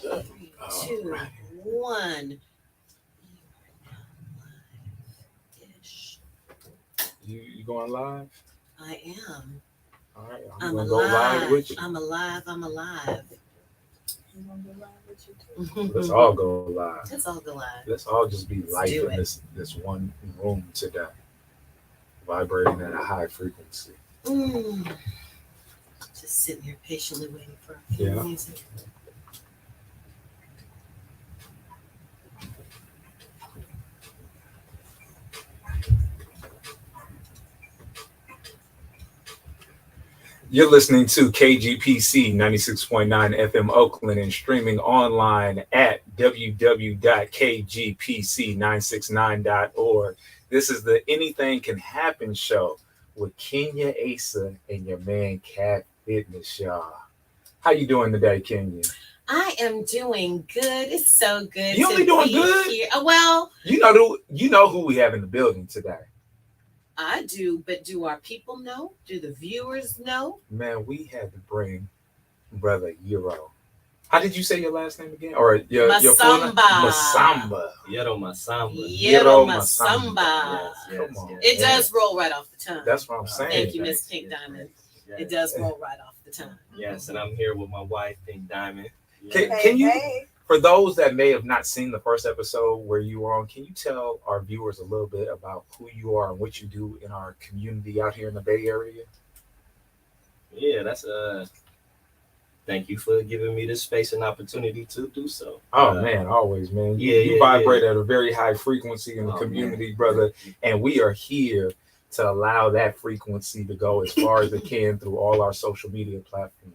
3, 2, 1. You going live? I am. All right, I'm gonna alive. go live with you. I'm alive. I'm alive. I'm gonna go live with you too. Let's all go live. Let's all go live. Let's all just be live do in it. this one room today, vibrating at a high frequency. Just sitting here patiently waiting for a few music. You're listening to KGPC 96.9 FM Oakland and streaming online at www.kgpc969.org. This is the Anything Can Happen show with Kenya Asa and your man Cat Fitness, y'all. How you doing today, Kenya? I am doing good. It's so good. You only doing good? Here. Well, you know who we have in the building today. I do, but do our people know? Do the viewers know? Man, we had to bring brother Yero. How did you say your last name again? Or your full name? Masamba. Yero Masamba. Yero Masamba. Yes, come on. It does roll right off the tongue. That's what I'm saying. Thank you, Miss Pink Diamond. Yes. It does roll right off the tongue. Yes, and I'm here with my wife, Pink Diamond. Can you, for those that may have not seen the first episode where you were on, can you tell our viewers a little bit about who you are and what you do in our community out here in the Bay Area? Yeah, that's thank you for giving me this space and opportunity to do so. Oh man, always, man. You vibrate at a very high frequency in the community, brother, and we are here to allow that frequency to go as far as it can through all our social media platforms.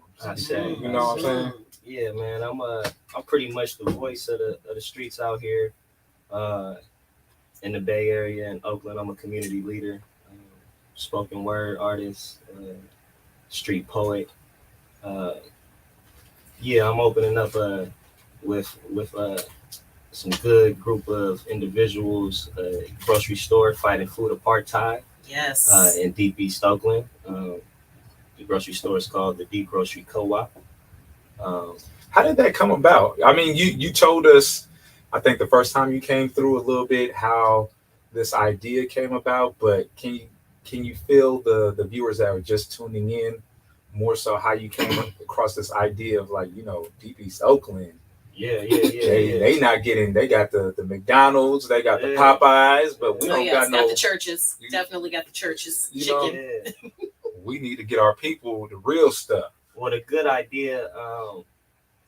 You know what I'm saying? Yeah, man. I'm pretty much the voice of the streets out here in the Bay Area in Oakland. I'm a community leader, spoken word artist, street poet. I'm opening up with some good group of individuals, grocery store fighting food apartheid. Yes. In Deep East Oakland. The grocery store is called the Deep Grocery Co-op. How did that come about? I mean, you told us, I think the first time you came through, a little bit how this idea came about, but can you feel the viewers that are just tuning in more so how you came across this idea of, like, Deep East Oakland? They not getting, they got the McDonald's, they got the Popeyes, but we don't got the churches. Definitely got the churches. Chicken. We need to get our people the real stuff. Well, the good idea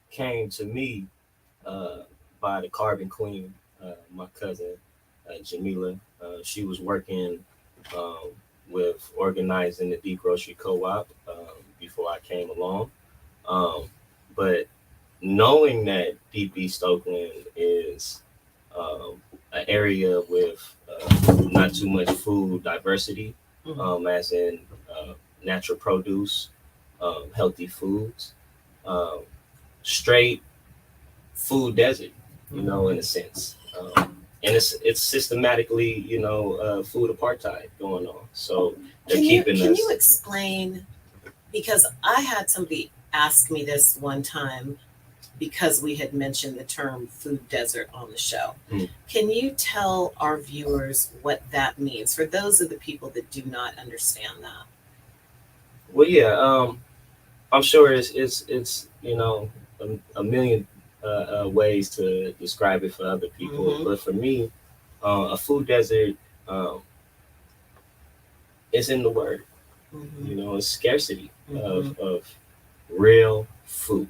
came to me by the Carbon Queen, my cousin, Jamila. She was working with organizing the Deep Grocery Co-op before I came along. But knowing that Deep East Oakland is an area with not too much food diversity, as in natural produce, healthy foods, straight food desert, in a sense. And it's systematically, food apartheid going on. So they're keeping us. Can you explain? Because I had somebody ask me this one time because we had mentioned the term food desert on the show. Can you tell our viewers what that means for those of the people that do not understand that? Well, yeah, I'm sure it's a million ways to describe it for other people, but for me, a food desert is in the word. It's scarcity of real food.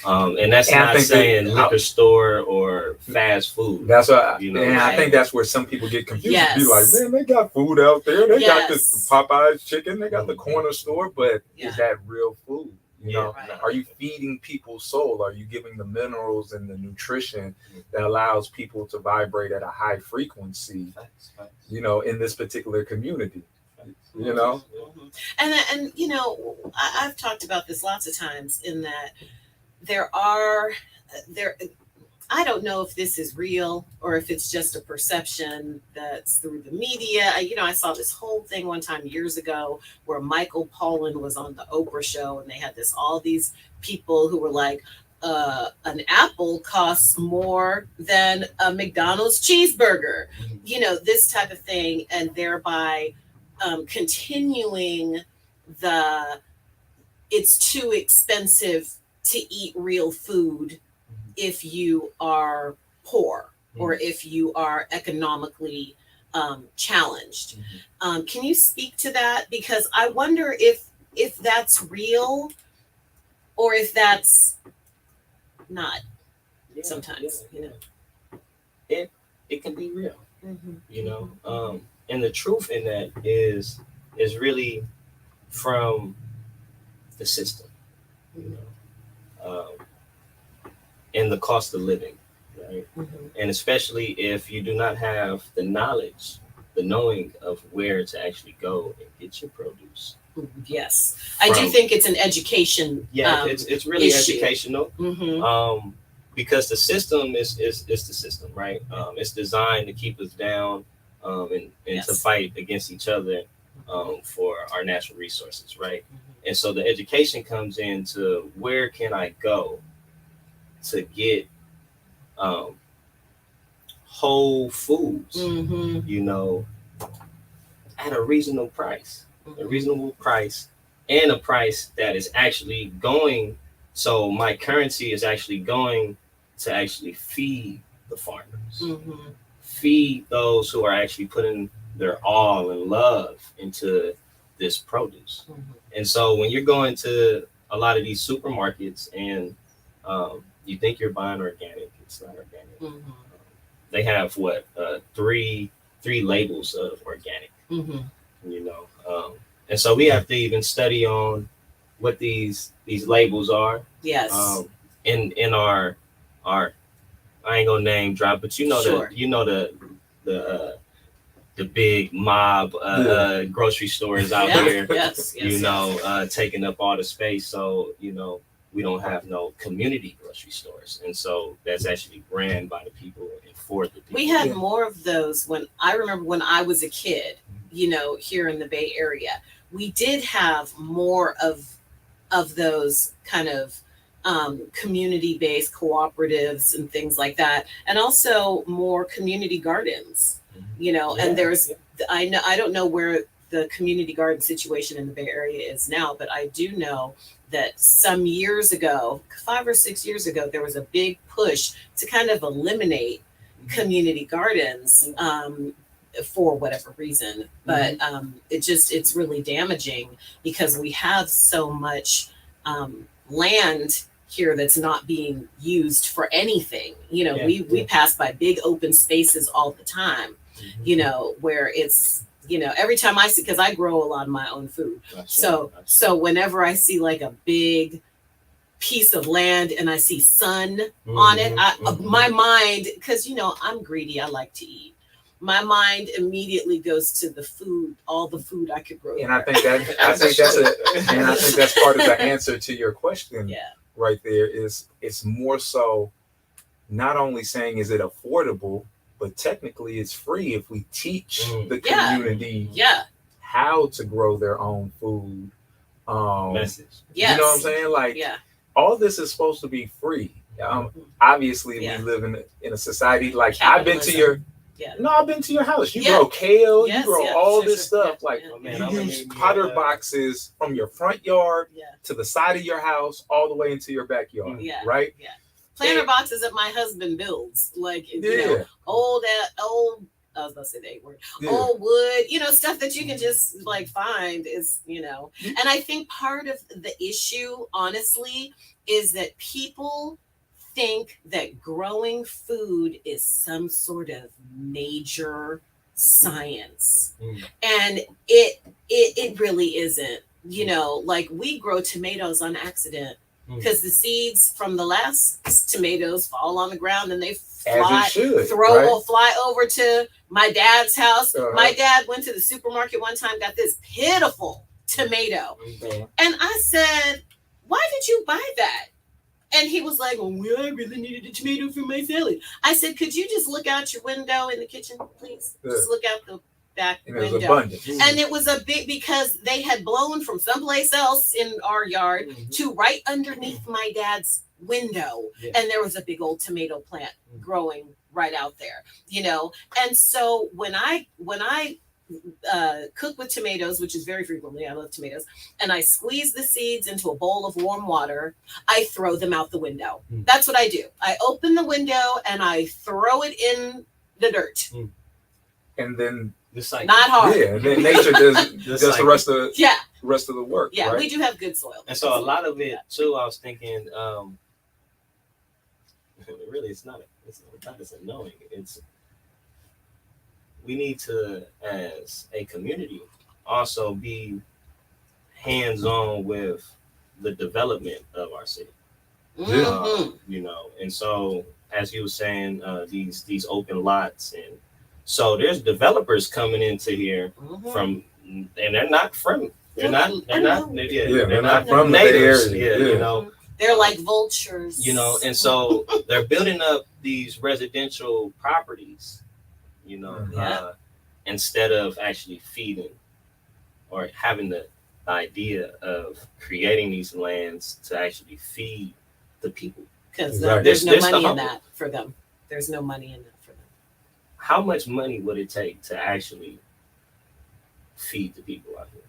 And that's not saying liquor store or fast food. That's what, and I think that's where some people get confused. Yes. Be like, man, they got food out there. They got this Popeyes chicken. They got the corner store, but is that real food? Are you feeding people's soul? Are you giving the minerals and the nutrition that allows people to vibrate at a high frequency? In this particular community. And I've talked about this lots of times, in that I don't know if this is real or if it's just a perception that's through the media. I saw this whole thing one time years ago where Michael Pollan was on the Oprah show, and they had all these people who were like, an apple costs more than a McDonald's cheeseburger, this type of thing, and thereby continuing it's too expensive to eat real food if you are poor or if you are economically challenged. Can you speak to that? Because I wonder if that's real or if that's not sometimes, It can be real, and the truth in that is really from the system, and the cost of living, right? And especially if you do not have the knowledge, the knowing of where to actually go and get your produce. Yes, I do think it's an education. Yeah, it's really issue. Educational. Because the system is the system, right? It's designed to keep us down, and to fight against each other, for our natural resources, right? And so the education comes into where can I go to get whole foods, at a reasonable price. A reasonable price, and a price that is actually going, so my currency is actually going to actually feed the farmers, feed those who are actually putting their all and love into this produce. And so when you're going to a lot of these supermarkets and you think you're buying organic, it's not organic. They have three labels of organic, and so we have to even study on what these labels are. Yes. In our I ain't gonna name drop, but the big mob grocery stores out here. Yes. Taking up all the space. So we don't have no community grocery stores, and so that's actually ran by the people and for the people. We had more of those when I was a kid. Here in the Bay Area, we did have more of those kind of community-based cooperatives and things like that, and also more community gardens. And there's I don't know where the community garden situation in the Bay Area is now, but I do know that some years ago, 5 or 6 years ago, there was a big push to kind of eliminate community gardens. For whatever reason, but it's really damaging because we have so much land here that's not being used for anything. We pass by big open spaces all the time, where it's every time I see, because I grow a lot of my own food, so whenever I see like a big piece of land and I see sun on it, my mind, because I'm greedy, I like to eat. My mind immediately goes to the food, all the food I could grow. And I think that's part of the answer to your question. Right there is it's more so not only saying is it affordable, but technically it's free if we teach the community how to grow their own food. Message. You know what I'm saying? Like all this is supposed to be free. Obviously we live in a society like I've been to your I've been to your house. You grow kale, you grow all this stuff. Like you use Potter boxes from your front yard to the side of your house, all the way into your backyard. Right? Planter boxes that my husband builds, like old. I was gonna say the 8 word. Old wood, stuff that you can just like find is, And I think part of the issue, honestly, is that people think that growing food is some sort of major science, and it really isn't. Like we grow tomatoes on accident because the seeds from the last tomatoes fall on the ground and they fly over to my dad's house. My dad went to the supermarket one time, got this pitiful tomato, and I said, "Why did you buy that?" And he was like, "Well, I really needed a tomato for my salad." I said, "Could you just look out your window in the kitchen, please? Just look out the back window." And it was a big, because they had blown from someplace else in our yard to right underneath my dad's window, Yeah. and there was a big old tomato plant growing right out there, you know. And so when I cook with tomatoes, which is very frequently, I love tomatoes, and I squeeze the seeds into a bowl of warm water, I throw them out the window. That's what I do. I open the window and I throw it in the dirt. And then not hard. Yeah, and then nature does the rest of the work. Yeah, right? we do have good soil. And so a lot of it too, I was thinking, really, it's not as annoying. It's we need to, as a community, also be hands-on with the development of our city. You know, and so as you were saying, these open lots, and so there's developers coming into here from, and they're not from They're not from the Bay Area. You know, they're like vultures. You know, and so they're building up these residential properties, you know, instead of actually feeding or having the idea of creating these lands to actually feed the people. Because there's no money in that for them. There's no money in that for them. How much money would it take to actually feed the people out here?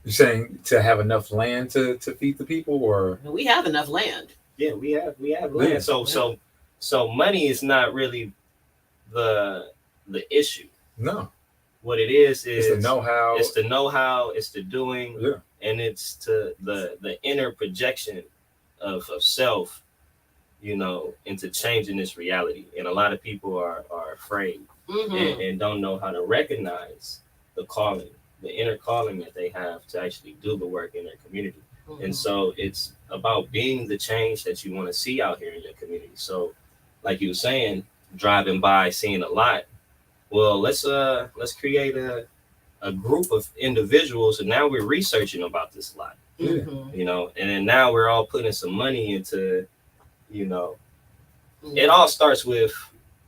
You're saying to have enough land to feed the people, or we have enough land. Yeah, we have land. So money is not really the issue. No. What it is it's the know-how. It's the know-how. It's the doing. Yeah. And it's to the inner projection of self, you know, into changing this reality. And a lot of people are afraid and don't know how to recognize the calling, the inner calling that they have to actually do the work in their community. And so it's about being the change that you want to see out here in your community. So like you were saying, driving by, seeing a lot, well, let's create a group of individuals, and now we're researching about this lot, you know, and then now we're all putting some money into, you know, it all starts with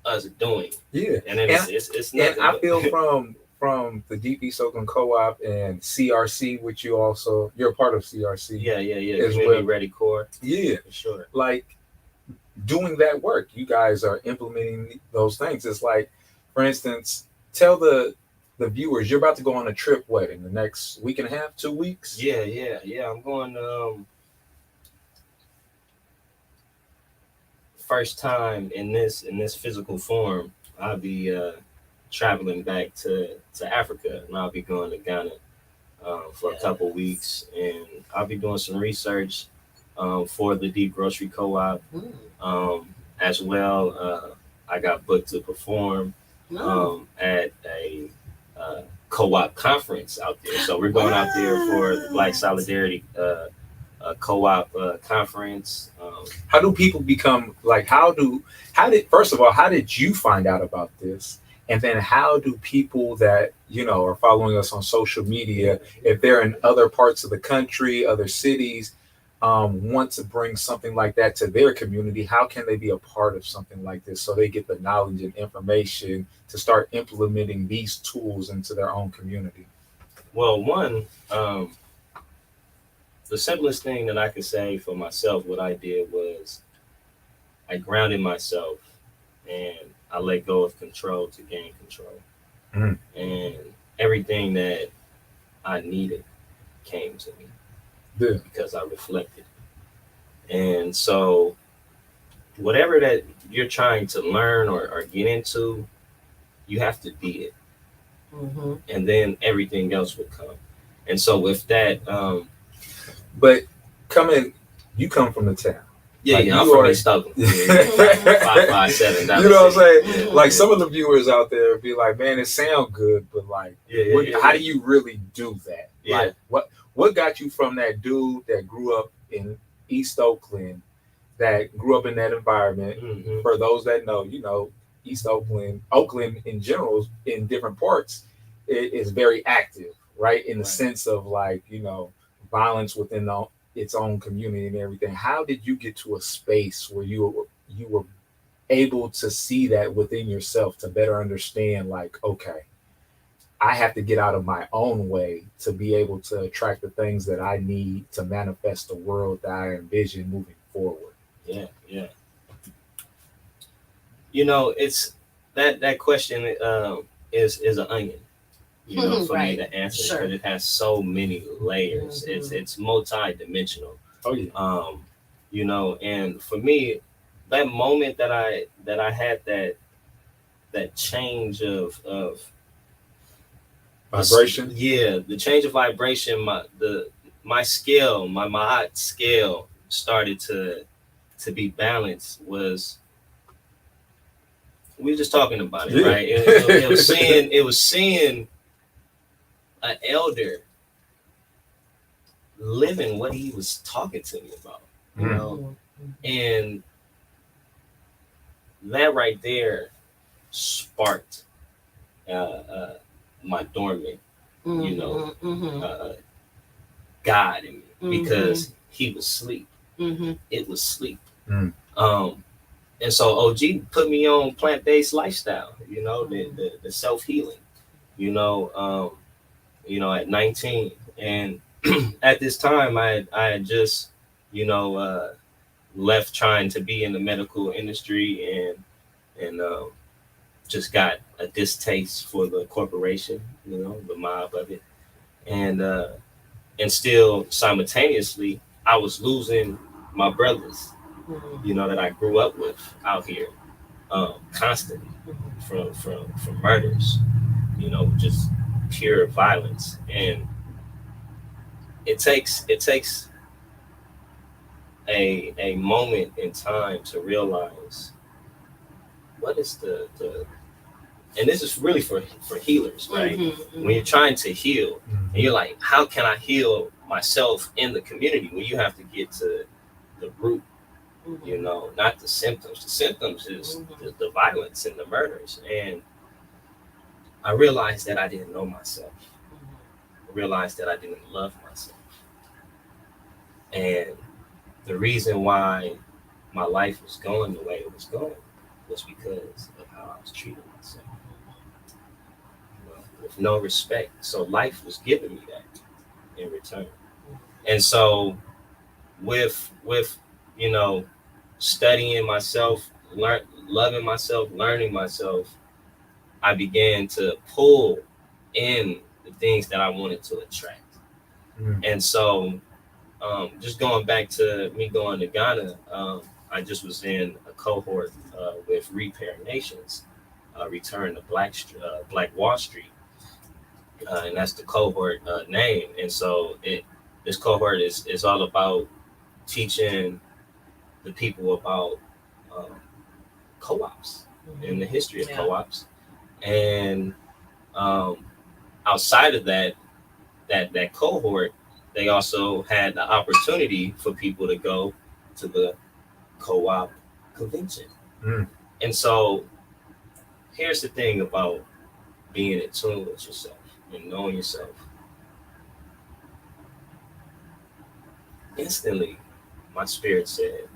us doing. Yeah. And then it's nothing. And I feel from the Deep East Oakland Co-op and CRC, which you're a part of CRC. Yeah. Community Ready Corp. Yeah. For sure. Like doing that work, you guys are implementing those things. It's like, for instance, tell the viewers you're about to go on a trip. What, in the next week and a half, 2 weeks? Yeah. I'm going first time in this physical form. I'll be traveling back to Africa, and I'll be going to Ghana for a couple weeks, and I'll be doing some research for the Deep Grocery Co-op as well. I got booked to perform at a co-op conference out there. So we're going out there for the Black Solidarity co-op conference. How do people become like? First of all, how did you find out about this? And then how do people that, you know, are following us on social media, if they're in other parts of the country, other cities, want to bring something like that to their community, how can they be a part of something like this so they get the knowledge and information to start implementing these tools into their own community? Well, one, the simplest thing that I could say for myself, what I did was I grounded myself and I let go of control to gain control. And everything that I needed came to me. Yeah. Because I reflected. And so whatever that you're trying to learn or get into, you have to be it. And then everything else will come. And so with that, but you come from the town. Yeah, like I'm from East Oakland. 557. You know what I'm saying? Like some of the viewers out there be like, man, it sounds good, but like, how do you really do that? Yeah. Like, what got you from that dude that grew up in East Oakland, that grew up in that environment? For those that know, you know, East Oakland in general, in different parts, it is very active, right? In the sense of like, you know, violence within its own community and everything. How did you get to a space where you were able to see that within yourself to better understand, like, okay, I have to get out of my own way to be able to attract the things that I need to manifest the world that I envision moving forward? Yeah. You know, it's that question is an onion. You know, for me Right. to answer, Sure. because it has so many layers. Mhm. It's multi-dimensional. Oh yeah. You know, and for me, that moment that I had that change of Vibration. the change of vibration, my scale, my scale started to be balanced. Was we were just talking about it, Yeah. right? It was seeing an elder living what he was talking to me about, you know, and that right there sparked my dormant, you know, God in me, because he was asleep. It was sleep. And so OG put me on plant-based lifestyle, you know, the self-healing, you know, at 19. And at this time I had just, you know, left trying to be in the medical industry and just got a distaste for the corporation, you know, the mob of it. And still simultaneously I was losing my brothers, you know, that I grew up with out here, constantly from murders, you know, just pure violence. And it takes a moment in time to realize what is the and this is really for healers, right? When you're trying to heal and you're like, how can I heal myself in the community? When you have to get to the root, you know, not the symptoms. The symptoms is the violence and the murders. And I realized that I didn't know myself. I realized that I didn't love myself. And the reason why my life was going the way it was going was because of how I was treating myself. You know, with no respect. So life was giving me that in return. And so with you know, studying myself, loving myself, learning myself, I began to pull in the things that I wanted to attract. And so just going back to me going to Ghana, I just was in a cohort with Repair Nations, Return to Black Wall Street, and that's the cohort name. And so this cohort is all about teaching the people about co-ops and the history of co-ops. And outside of that cohort, they also had the opportunity for people to go to the co-op convention. And so here's the thing about being in tune with yourself and knowing yourself. Instantly, my spirit said,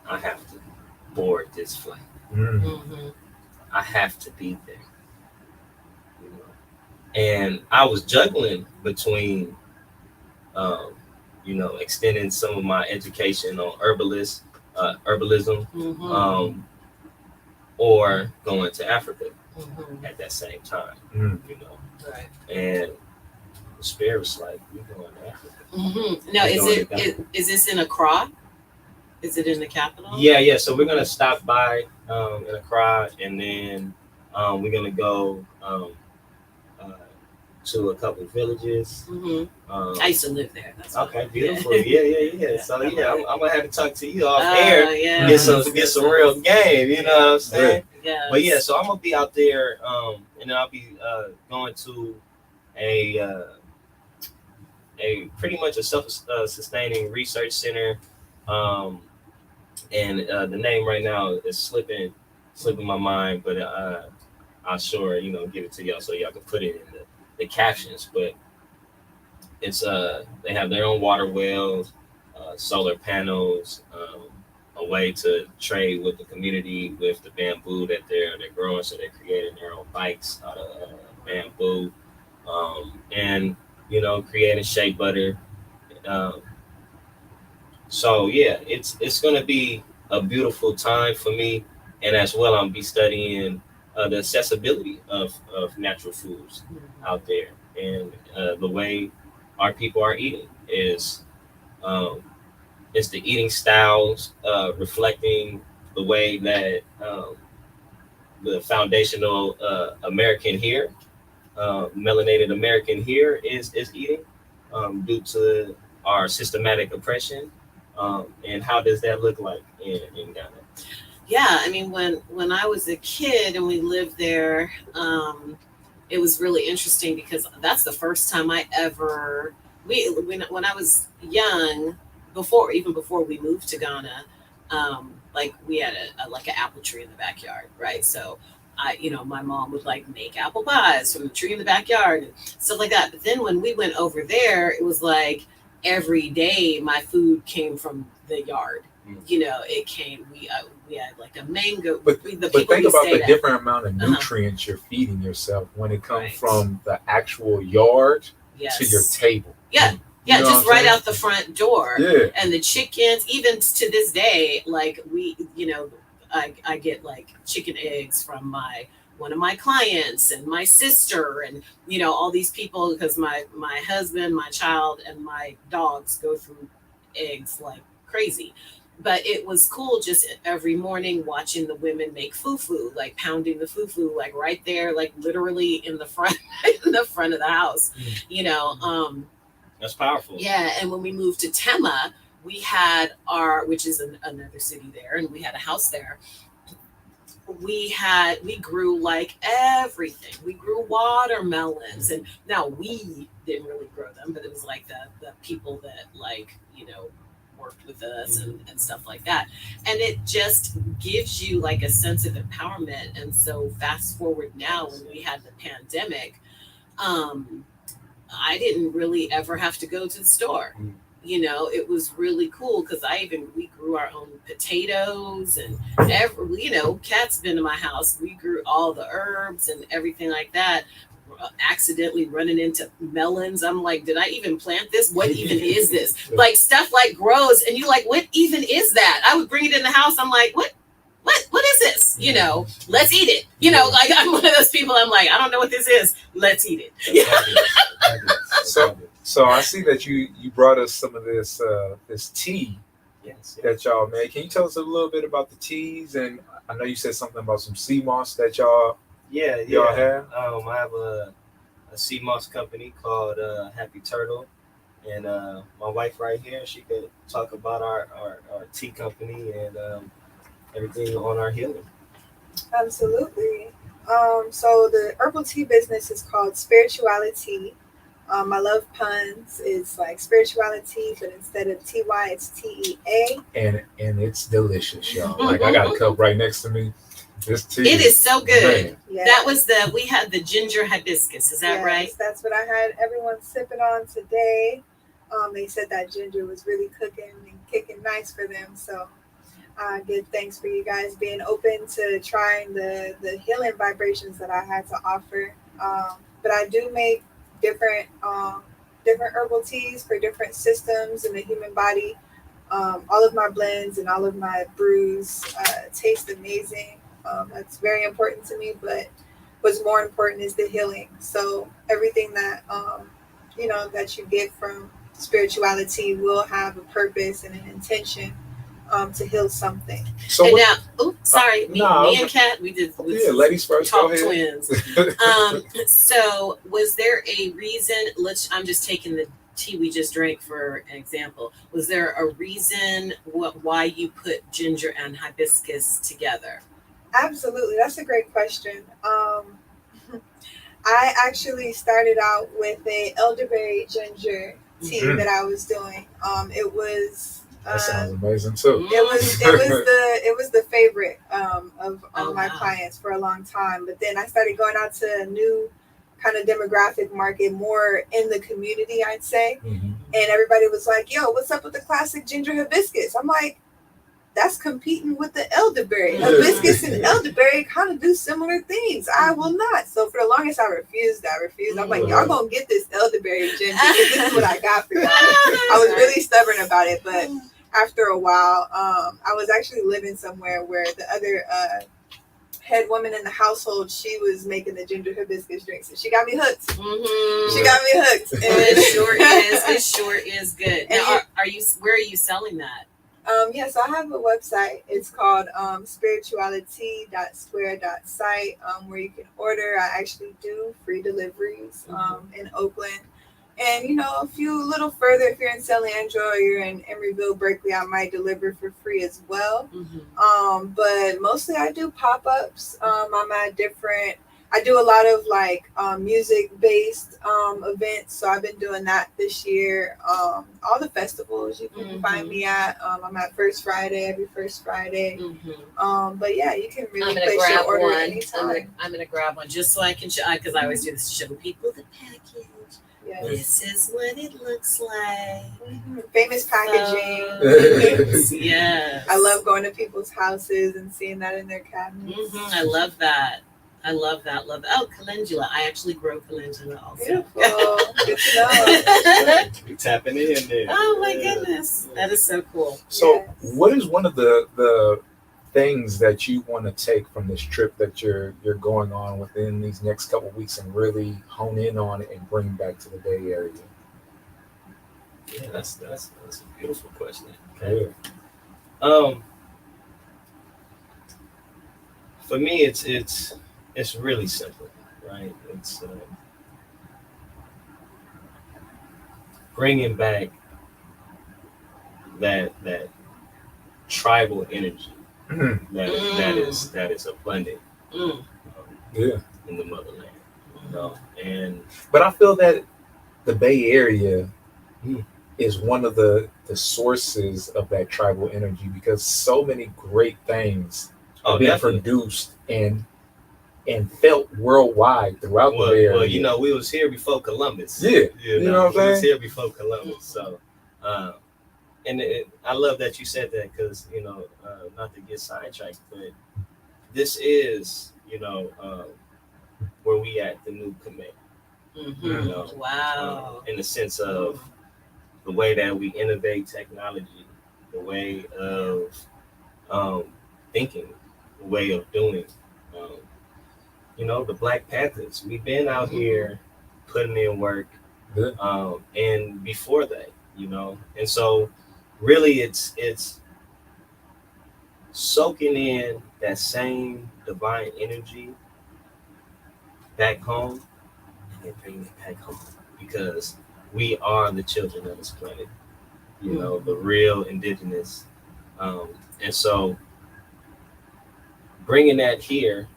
I have to board this flight. I have to be there. You know? And I was juggling between, you know, extending some of my education on herbalism, or going to Africa at that same time. You know, Right. and the spirit was like, "We're going to Africa." Now, is this in Accra? Is it in the capital? Yeah. So we're gonna stop by in Accra, and then we're gonna go to a couple of villages. I used to live there. That's okay, beautiful. Yeah. So yeah, I'm gonna have to talk to you off air. Yeah. Get some real game. You know what I'm saying? Yeah. But yeah, so I'm gonna be out there, and then I'll be going to a pretty much a self-sustaining research center. And the name right now is slipping my mind, but I'll sure, you know, give it to y'all so y'all can put it in the captions. But it's they have their own water wells, solar panels, a way to trade with the community with the bamboo that they're growing. So they're creating their own bikes out of bamboo, and you know, creating shea butter. So yeah, it's gonna be a beautiful time for me, and as well, I'm be studying the accessibility of natural foods out there, and the way our people are eating is it's the eating styles reflecting the way that the foundational American here, melanated American here is eating due to our systematic oppression. And how does that look like in Ghana? Yeah, I mean, when I was a kid and we lived there, it was really interesting because that's the first time I ever when I was young, even before we moved to Ghana, like we had like an apple tree in the backyard, right? So my mom would like make apple pies from the tree in the backyard and stuff like that. But then when we went over there, it was like every day my food came from the yard. It came. We had like a mango. But think about the different amount of nutrients you're feeding yourself when it comes from the actual yard to your table. Yeah. Yeah, just right out the front door. Yeah. And the chickens, even to this day, like I get like chicken eggs from one of my clients and my sister and all these people, because my husband, my child, and my dogs go through eggs like crazy. But it was cool just every morning watching the women make fufu, like pounding the fufu, like right there, like literally in the front of the house. That's powerful. Yeah, and when we moved to Tema, we had which is another city there, and we had a house there. We grew like everything. We grew watermelons, and now we didn't really grow them, but it was like the people that worked with us and stuff like that. And it just gives you like a sense of empowerment. And so fast forward now, when we had the pandemic, I didn't really ever have to go to the store. It was really cool because we grew our own potatoes and cats been in my house. We grew all the herbs and everything like that. Accidentally running into melons. I'm like, did I even plant this? What even is this? Like stuff like grows and you like, what even is that? I would bring it in the house. I'm like, what is this? Let's eat it. Like I'm one of those people. I'm like, I don't know what this is. Let's eat it. So I see that you brought us some of this tea that y'all made. Can you tell us a little bit about the teas? And I know you said something about some sea moss that y'all have. I have a sea moss company called Happy Turtle, and my wife right here, she could talk about our tea company and everything on our healing. Absolutely. So the herbal tea business is called Spirituality. I love puns. It's like spirituality, but instead of TY, it's TEA. And it's delicious, y'all. Like I got a cup right next to me. This tea. It is so good. Yeah. That was we had the ginger hibiscus. Is that right? That's what I had everyone sipping on today. They said that ginger was really cooking and kicking nice for them. So give thanks for you guys being open to trying the healing vibrations that I had to offer. But I do make different herbal teas for different systems in the human body. All of my blends and all of my brews taste amazing. That's very important to me, but what's more important is the healing. So everything that that you get from spirituality will have a purpose and an intention to heal something. So and me and Kat, we did. Ladies first. Talk twins. So was there a reason? I'm just taking the tea we just drank for an example. Was there a reason why you put ginger and hibiscus together? Absolutely, that's a great question. I actually started out with a elderberry ginger tea that I was doing. It was. That sounds amazing too. It was the favorite of my clients for a long time. But then I started going out to a new kind of demographic market, more in the community, I'd say. And everybody was like, "Yo, what's up with the classic ginger hibiscus?" I'm like, that's competing with the elderberry. Hibiscus and elderberry kind of do similar things. I will not. So for the longest, I refused. I'm like, y'all gonna get this elderberry ginger. This is what I got for y'all. I was really stubborn about it, but after a while, I was actually living somewhere where the other head woman in the household, she was making the ginger hibiscus drinks, and she got me hooked. Mm-hmm. She got me hooked. And It sure is. It sure is good. And Now, are you? Where are you selling that? Yeah, so I have a website. It's called spirituality.square.site, where you can order. I actually do free deliveries in Oakland. And, you know, if you a little further, if you're in San Leandro or you're in Emeryville, Berkeley, I might deliver for free as well. Mm-hmm. But mostly I do pop-ups. I'm at different, I do a lot of like music-based events. So I've been doing that this year. All the festivals you can find me at. I'm at First Friday, every first Friday. Mm-hmm. But yeah, you can really I'm gonna place grab your order one. anytime. I'm gonna grab one just so I can show, because I always do this to show people the package. Yes. This is what it looks like. Famous packaging. Yes. I love going to people's houses and seeing that in their cabinets. I love that. I love that. Love that. Oh, calendula. I actually grow calendula also. Beautiful. Good to know. You tapping in there. Oh my goodness. That is so cool. So, Yes. what is one of the things that you want to take from this trip that you're going on within these next couple of weeks and really hone in on it and bring back to the Bay Area? Yeah, that's a beautiful question. Okay. For me, it's really simple, right? It's bringing back that tribal energy that is abundant in the motherland, you know. And but I feel that the Bay Area is one of the sources of that tribal energy, because so many great things have been produced and felt worldwide throughout the Bay Area. Well, you know, we was here before Columbus. Yeah, you know what I'm saying? We was here before Columbus, so. And I love that you said that, because, you know, not to get sidetracked, but this is, you know, where we at the new commit. You know, Wow. in the sense of the way that we innovate technology, the way of thinking, the way of doing. You know, the Black Panthers, we've been out here putting in work, and before that, you know, and so really it's soaking in that same divine energy back home and bringing it back home, because we are the children of this planet, you know, the real indigenous, and so bringing that here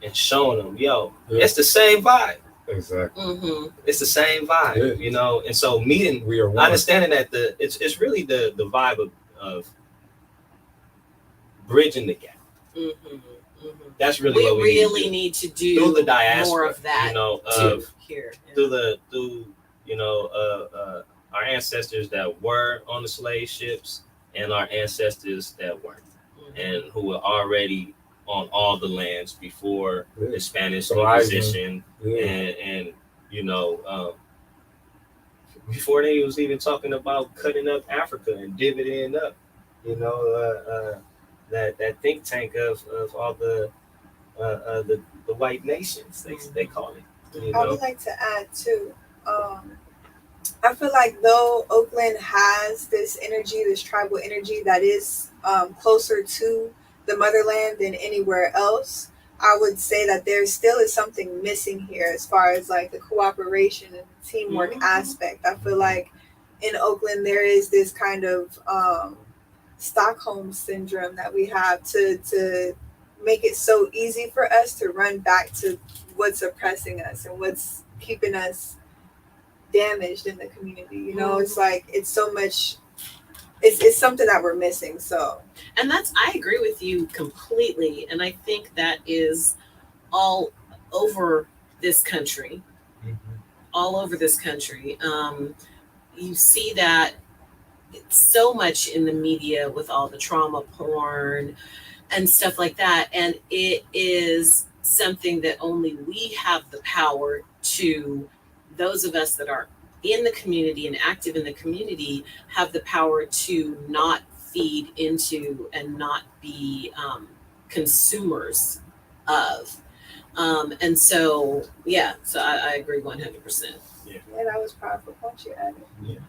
and showing them, yo, it's the same vibe. Exactly. It's the same vibe, you know. And so meeting, we are one. Understanding that it's really the vibe of bridging the gap. That's really what we really need to do through the diaspora, more of that, you know, here. through you know, our ancestors that were on the slave ships and our ancestors that weren't, and who were already on all the lands before the Spanish Inquisition, and you know, before they was even talking about cutting up Africa and dividending up, you know, that think tank of all the white nations, they call it. You know? I would like to add too. I feel like though Oakland has this energy, this tribal energy that is closer to the motherland than anywhere else, I would say that there still is something missing here as far as like the cooperation and teamwork aspect. I feel like in Oakland there is this kind of Stockholm syndrome that we have to make it so easy for us to run back to what's oppressing us and what's keeping us damaged in the community. You know, it's like it's so much. It's something that we're missing. So, and I agree with you completely. And I think that is all over this country, all over this country. You see that so much in the media with all the trauma porn and stuff like that. And it is something that only we have the power to, those of us that are in the community and active in the community have the power to not feed into and not be consumers of. And so, yeah, so I agree 100%. Yeah, that was powerful. Once you added. Yeah.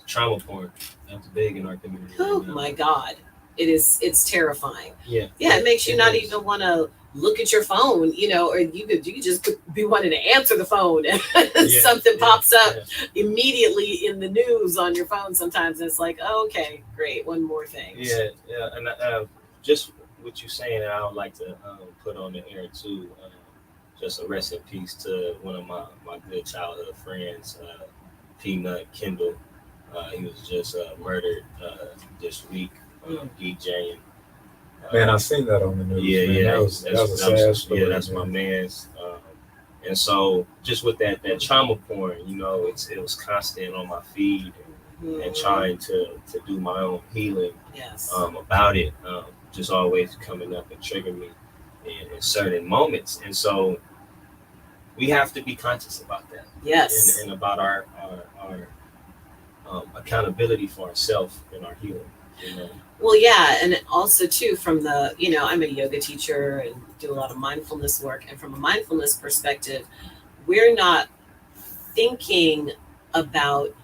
Trauma porn. That's big in our community. Oh my God. It's terrifying. Yeah. Yeah, it makes you not even want to look at your phone, you know, or you could just be wanting to answer the phone and something pops up immediately in the news on your phone sometimes. And it's like, oh, okay, great, one more thing. Yeah, and just what you're saying, I would like to put on the air too, just a rest in peace to one of my good childhood friends, Peanut Kendall. He was just murdered this week, DJing. Man, I seen that on the news. Yeah, that was a sad story. Yeah, that's my man's. And so, just with that trauma porn, you know, it was constant on my feed, and trying to do my own healing. Yes. About it, just always coming up and triggering me in certain moments, and so we have to be conscious about that. Yes. And about our accountability for ourselves and our healing. You know? Well, yeah, and also too from the, you know, I'm a yoga teacher and do a lot of mindfulness work, and from a mindfulness perspective, we're not thinking about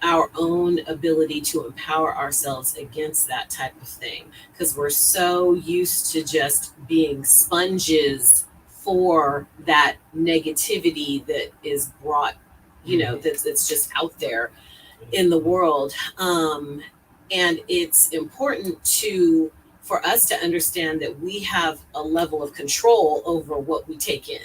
our own ability to empower ourselves against that type of thing, because we're so used to just being sponges for that negativity that is brought, you know, that's just out there in the world. And it's important for us to understand that we have a level of control over what we take in,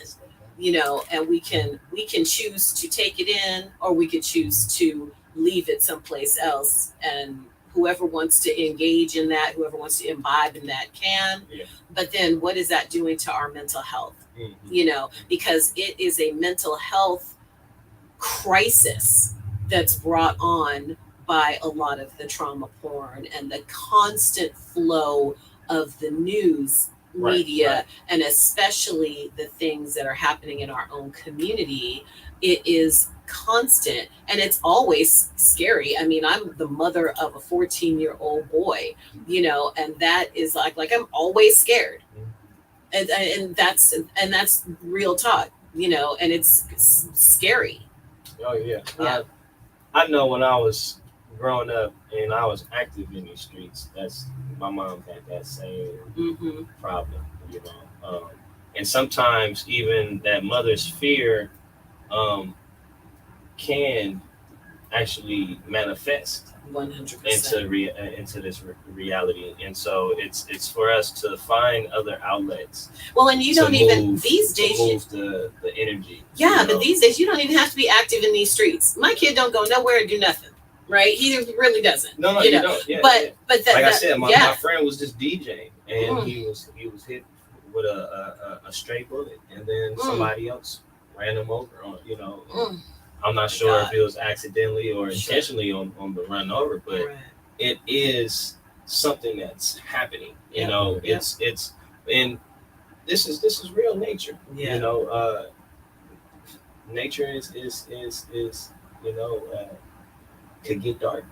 you know, and we can choose to take it in, or we could choose to leave it someplace else. And whoever wants to engage in that, whoever wants to imbibe in that can. Yeah. But then what is that doing to our mental health? You know, because it is a mental health crisis that's brought on by a lot of the trauma porn and the constant flow of the news media, and especially the things that are happening in our own community. It is constant, and it's always scary. I mean, I'm the mother of a 14-year-old boy, you know, and that is like I'm always scared. And that's real talk, you know, and it's scary. Oh yeah. I know when I was growing up and I was active in these streets, that's my mom had that same problem, you know. And sometimes even that mother's fear can actually manifest 100% into this reality, and so it's for us to find other outlets. Well, and you don't even these days move the energy. Yeah, but these days you don't even have to be active in these streets. My kid don't go nowhere and do nothing, right? He really doesn't. No, you don't. Yeah, but that, like I said, my friend was just DJing, and he was hit with a stray bullet, and then somebody else ran him over. You know. I'm not sure if it was accidentally or intentionally on the run over, but it is something that's happening. You know, it's and this is real nature. You know, nature is you know could get dark,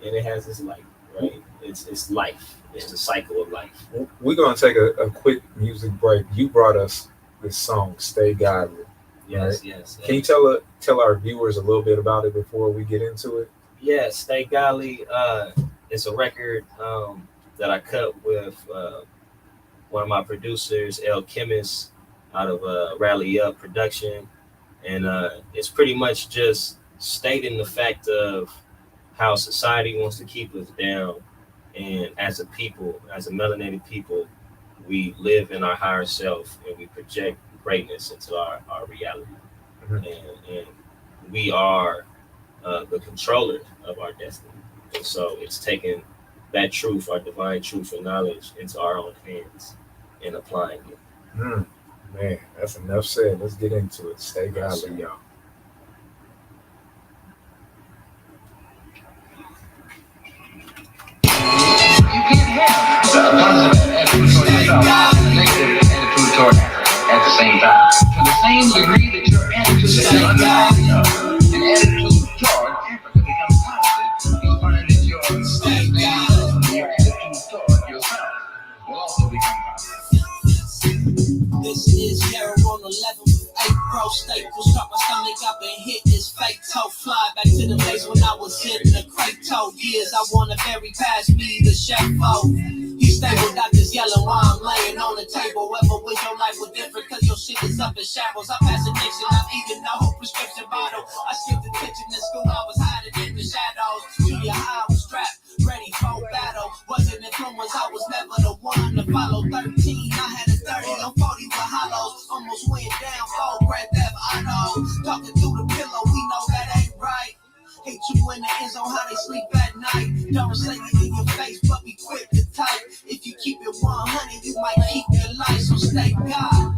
and it has its light. Right? It's life. It's the cycle of life. We're gonna take a quick music break. You brought us this song, "Stay Godly." Yes, right? yes. Can you tell our viewers a little bit about it before we get into it? Yeah, Stay Godly. It's a record that I cut with one of my producers, El Chemist, out of Rally Up Production, and it's pretty much just stating the fact of how society wants to keep us down, and as a people, as a melanated people, we live in our higher self and we project greatness into our reality, and we are the controller of our destiny. And so it's taking that truth, our divine truth and knowledge, into our own hands and applying it. Man, that's enough said. Let's get into it. Stay godly, y'all. You can't have a positive attitude toward yourself and a negative attitude toward others at the same time. To the same degree that your attitude is negative, an attitude so we can This is Yero on 11th of April. Staples struck my stomach up and hit this fake toe. Fly back to the days when I was in the Krato years. I wanna bury past me the chef. He stayed with doctors yelling while I'm laying on the table. Ever wish your life was different, cause your shit is up in shambles. I pass addiction, I'm eating the whole prescription bottle. I skipped the kitchen in school, I was hiding in the shadows. Junior high, I was strapped, ready for battle. Wasn't influenced, I was never the one to follow. 13, I had a 30 on 40 with hollows. Almost went down, 4 Grand Theft Auto. Talking through the pillow, we know that ain't right. Hate you in the end zone, how they sleep at night. Don't say it in your face, but be quick to type. If you keep it 100, you might keep your life, so stay God.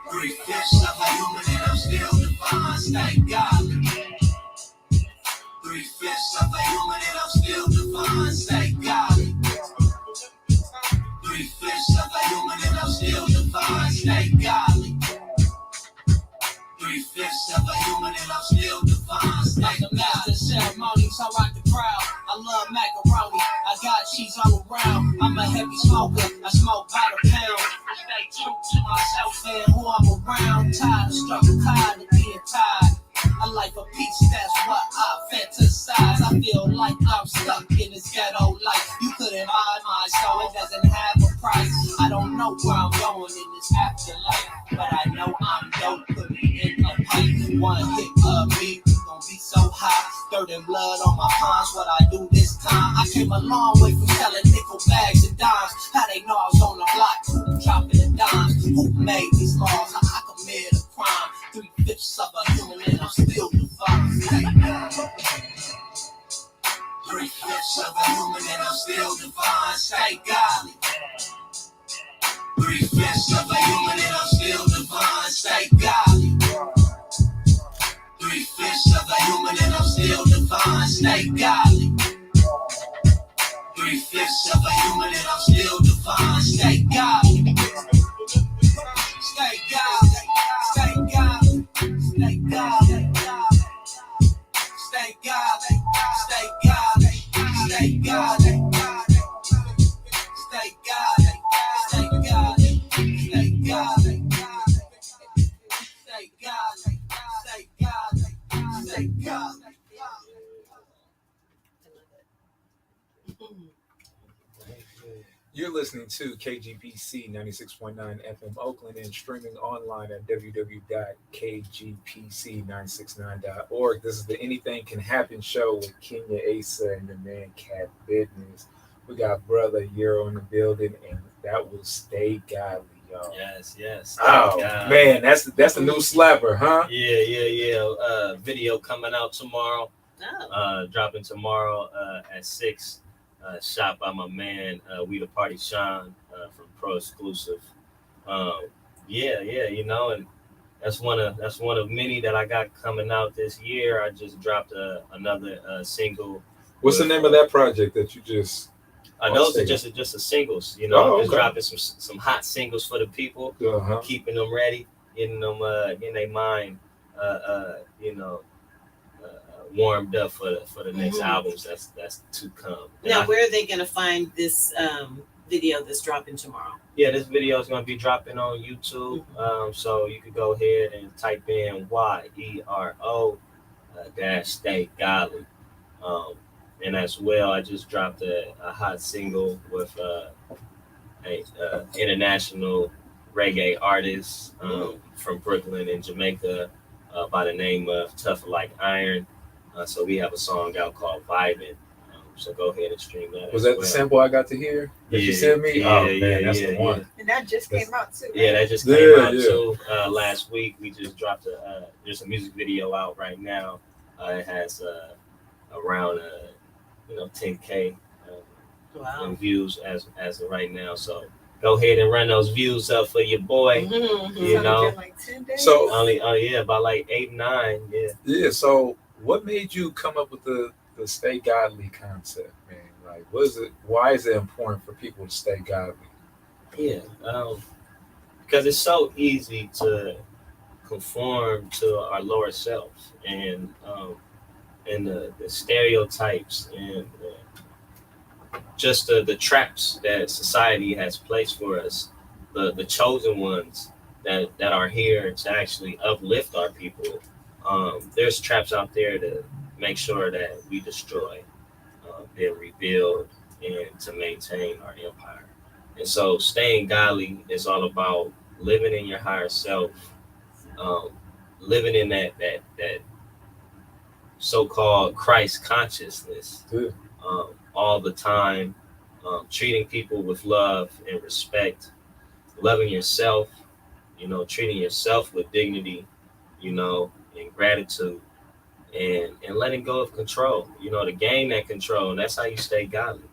3/5 of a human and I'm still divine, stay God. 3/5 of a human and I'm still divine, stay God. 3/5 of a human and I'm still divine, stay godly. 3/5 of a human and I'm still divine, stay the master ceremonies, I rock the crowd. I love macaroni, I got cheese all around. I'm a heavy smoker, I smoke by the pound. I stay true to myself and who I'm around. Tired of struggle, tired of being tired. I like a peace, that's what I fantasize. I feel like I'm stuck in this ghetto life. You couldn't buy my soul, it doesn't have a price. I don't know where I'm going in this afterlife, but I know I'm dope, put me in a pipe. One hit of me, gon' be so high. Dirt and blood on my palms, what I do this time. I came a long way from selling nickel bags and dimes. How they know I was on the block, dropping the dimes. Who made these laws? How I committed a crime. 3/5 of a human and I'm still divine. 3/5 of a human and I'm still divine. Stay godly. 3/5 of a human and I'm still divine. Stay godly. 3/5 of a human and I'm still divine. Stay godly. 3/5 of a human and I'm still divine. Stay godly. Stay godly. Stay godly. Stay godly. Stay godly. Stay godly. Stay godly. Stay godly. Stay godly. Stay godly. Stay godly. Stay godly. Stay godly. You're listening to KGPC 96.9 FM Oakland and streaming online at www.kgpc969.org. This is the Anything Can Happen show with Kenya Asa and the man Cat Business. We got brother Yero in the building, and that was Stay Godly, y'all. Yes. Oh man, that's the new slapper, huh? Yeah. Video coming out tomorrow. Oh. Dropping tomorrow at 6. Shot by my man We the Party Sean from Pro Exclusive. You know, and that's one of many that I got coming out this year. I just dropped another single. What's the name of that project that you just? Those are just a singles. You know, okay. Just dropping some hot singles for the people, keeping them ready, getting them in their mind, warmed up for the next albums that's to come. Now, where are they going to find this video that's dropping tomorrow? Yeah, this video is going to be dropping on YouTube. So you could go ahead and type in YERO Stay Godly. And as well, I just dropped a hot single with a international reggae artist from Brooklyn in Jamaica by the name of Tough Like Iron. So we have a song out called Vibin'. So go ahead and stream that. Was that the sample I got to hear? Did you send me? That's the one. And that just came out too. Right? Yeah, that just came out too. Last week we just dropped there's a music video out right now. It has around 10K in views as of right now. So go ahead and run those views up for your boy. You know, like 10 days? So about like 8, 9. Yeah. So what made you come up with the stay godly concept, man? Like, why is it important for people to stay godly? Yeah, because it's so easy to conform to our lower selves and the stereotypes and just the traps that society has placed for us, the chosen ones that are here to actually uplift our people. There's traps out there to make sure that we destroy, then rebuild, and to maintain our empire. And so staying godly is all about living in your higher self, living in that so-called Christ consciousness, all the time, treating people with love and respect, loving yourself, treating yourself with dignity, and gratitude, and letting go of control, to gain that control. And that's how you stay godly,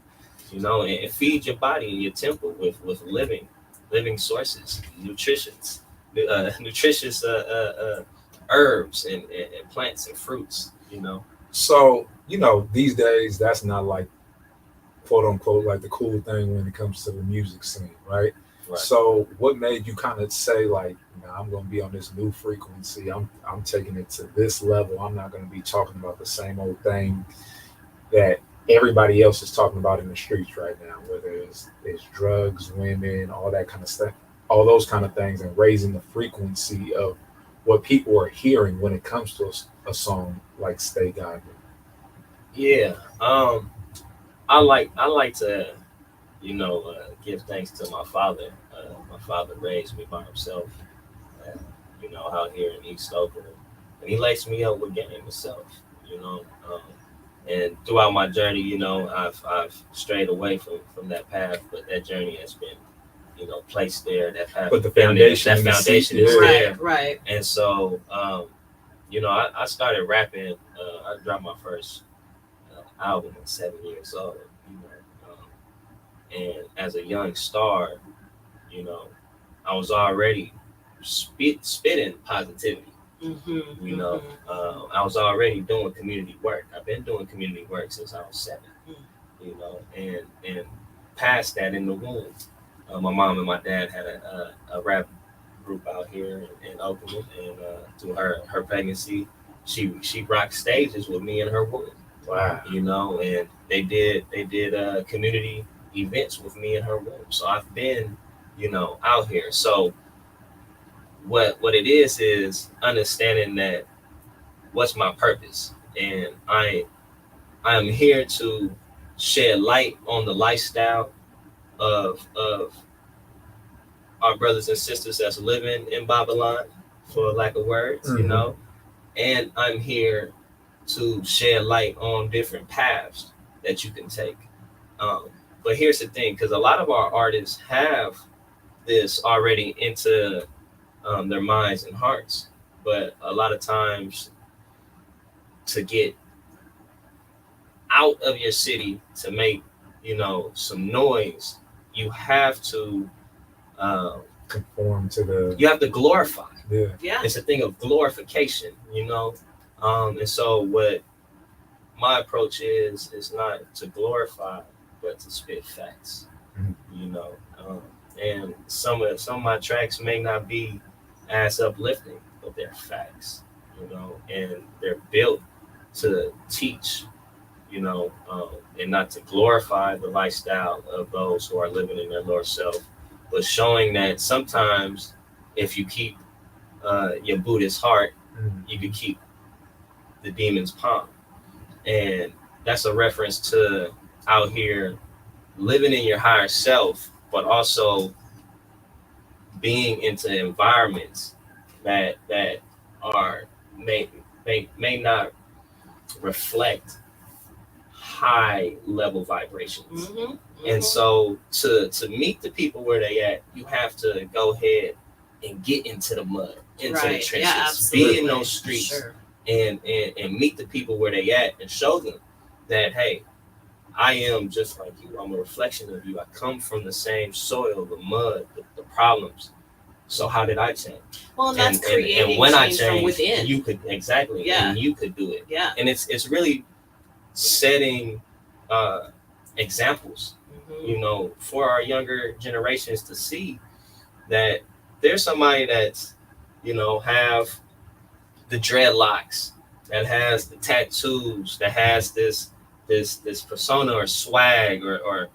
and feed your body and your temple with living sources, nutritious herbs and plants and fruits, So, these days, that's not like, quote unquote, like the cool thing when it comes to the music scene, right? Right. So what made you kind of say, like, I'm going to be on this new frequency. I'm taking it to this level. I'm not going to be talking about the same old thing that everybody else is talking about in the streets right now, whether it's drugs, women, all that kind of stuff, all those kind of things, and raising the frequency of what people are hearing when it comes to a song like Stay Godly. Yeah. I like to, give thanks to my father. My father raised me by himself, out here in East Oakland. And he laced me up with game himself, and throughout my journey, I've strayed away from that path, but that journey has been, placed there. That path, but the foundation is right, there. Right. And so, I started rapping. I dropped my first album at 7 years old, and as a young star, I was already spitting positivity. I was already doing community work. I've been doing community work since I was 7. And past that in the womb, my mom and my dad had a rap group out here in Oakland, and through her pregnancy, she rocked stages with me in her womb. Wow. And they did community events with me in her womb. So I've been, out here. So what it is understanding that what's my purpose, and I am here to shed light on the lifestyle of our brothers and sisters that's living in Babylon, for lack of words, and I'm here to shed light on different paths that you can take. But here's the thing, because a lot of our artists have this already into their minds and hearts, but a lot of times to get out of your city to make, some noise, you have to conform to you have to glorify. Yeah. It's a thing of glorification, and so what my approach is not to glorify, but to spit facts. And some of my tracks may not be as uplifting, but they're facts, and they're built to teach, and not to glorify the lifestyle of those who are living in their lower self, but showing that sometimes if you keep your Buddhist heart, you can keep the demon's palm. And that's a reference to out here living in your higher self, but also being into environments that are may not reflect high level vibrations. And so to meet the people where they at, you have to go ahead and get into the mud, into the trenches, be in those streets, and meet the people where they at, and show them that, hey, I am just like you. I'm a reflection of you. I come from the same soil, the mud, the problems. So how did I change? Well, and that's creating and when change I changed, from within. you could and you could do it. Yeah. And it's really setting examples, for our younger generations to see that there's somebody that's, have the dreadlocks, that has the tattoos, that has this this persona or swag or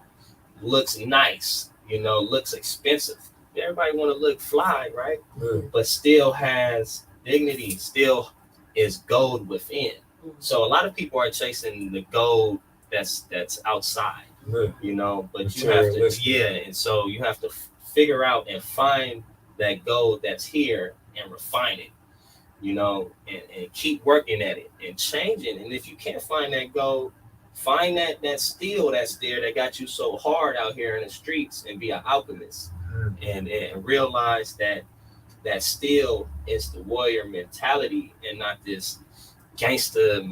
looks nice, looks expensive. Everybody want to look fly, right? But still has dignity, still is gold within. So a lot of people are chasing the gold that's outside, but you have to, and so you have to figure out and find that gold that's here and refine it, and keep working at it and changing. And if you can't find that gold, find that steel that's there that got you so hard out here in the streets, and be an alchemist, and realize that steel is the warrior mentality and not this gangster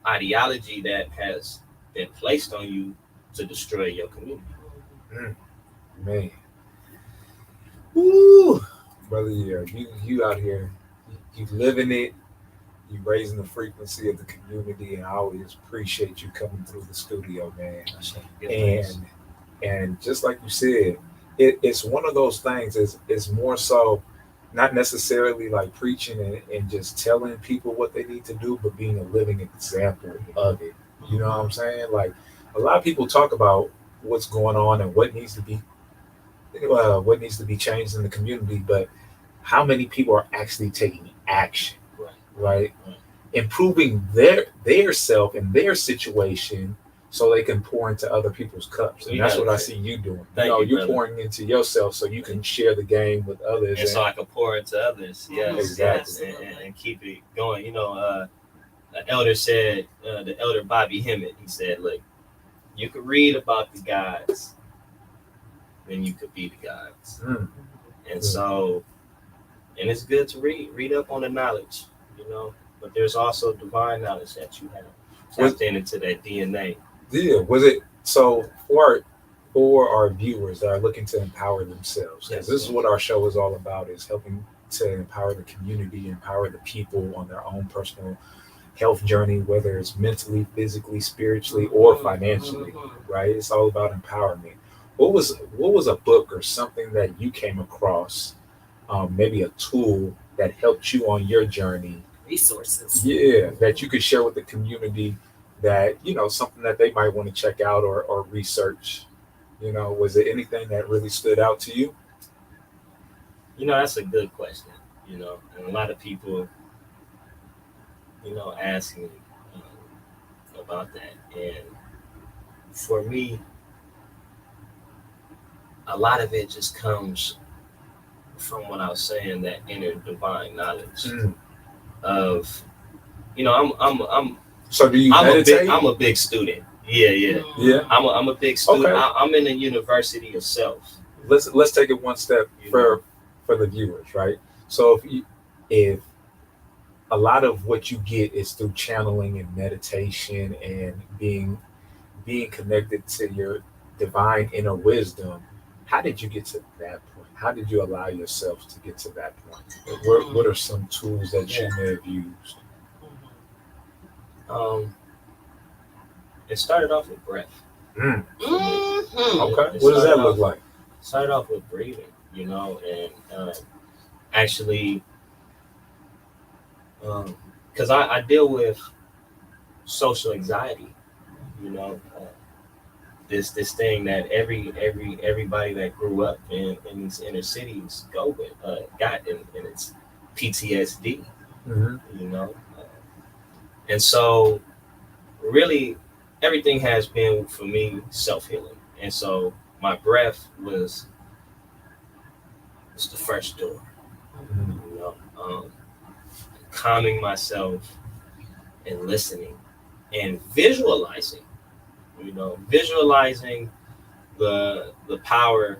ideology that has been placed on you to destroy your community. Man. Woo! Brother, you out here, you living it, you raising the frequency of the community, and I always appreciate you coming through the studio, man. And just like you said, it's one of those things, it's more so not necessarily like preaching and just telling people what they need to do, but being a living example of it. You know what I'm saying? Like, a lot of people talk about what's going on and what needs to be changed in the community, but how many people are actually taking action, right? Improving their self and their situation so they can pour into other people's cups. And that's what I see you doing. You're pouring into yourself so you can share the game with others. And so I can pour into others. Yes, exactly. Yes, and keep it going. The elder said, the elder Bobby Hemmett, he said, look, you could read about the gods, then you could be the gods. And so, and it's good to read up on the knowledge, but there's also divine knowledge that you have tapped into that DNA. Yeah, was it so for our viewers that are looking to empower themselves? Because this is what our show is all about: is helping to empower the community, empower the people on their own personal health journey, whether it's mentally, physically, spiritually, or financially. Right? It's all about empowerment. What was a book or something that you came across, maybe a tool that helped you on your journey? Resources. Yeah, that you could share with the community, that something that they might want to check out or research. Was it anything that really stood out to you? That's a good question. And a lot of people ask me about that, and for me, a lot of it just comes from what I was saying, that inner divine knowledge of I'm So do you meditate? I'm a big student. Yeah. I'm a big student. Okay. I'm in the university of self. Let's take it one step for the viewers, right? So if a lot of what you get is through channeling and meditation and being connected to your divine inner wisdom, how did you get to that point? How did you allow yourself to get to that point? What are some tools that you may have used? It started off with breath. Okay. What does that look like? Started off with breathing, and actually, because I deal with social anxiety, this thing that everybody that grew up in these inner cities got, and it's PTSD, and so really everything has been for me self-healing, and so my breath was the first door, calming myself and listening and visualizing the power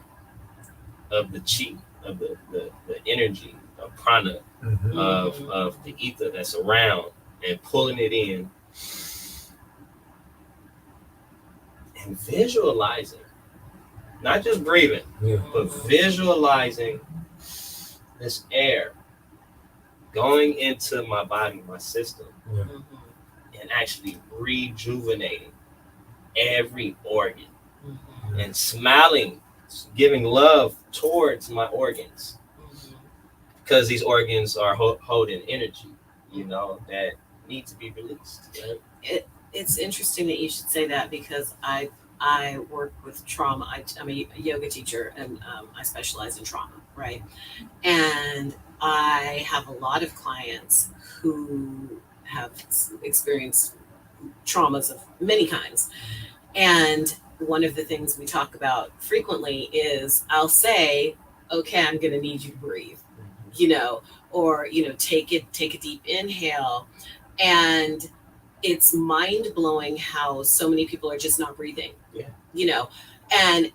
of the chi, of the energy of prana, of the ether that's around, and pulling it in and visualizing, not just breathing, but visualizing this air going into my body, my system, and actually rejuvenating every organ, and smiling, giving love towards my organs, because these organs are holding energy, that need to be released. Right? it's interesting that you should say that, because I work with trauma. I'm a yoga teacher, and I specialize in trauma, right? And I have a lot of clients who have experienced traumas of many kinds. And one of the things we talk about frequently is I'll say, okay, I'm going to need you to breathe, or, take a deep inhale. And it's mind blowing how so many people are just not breathing, and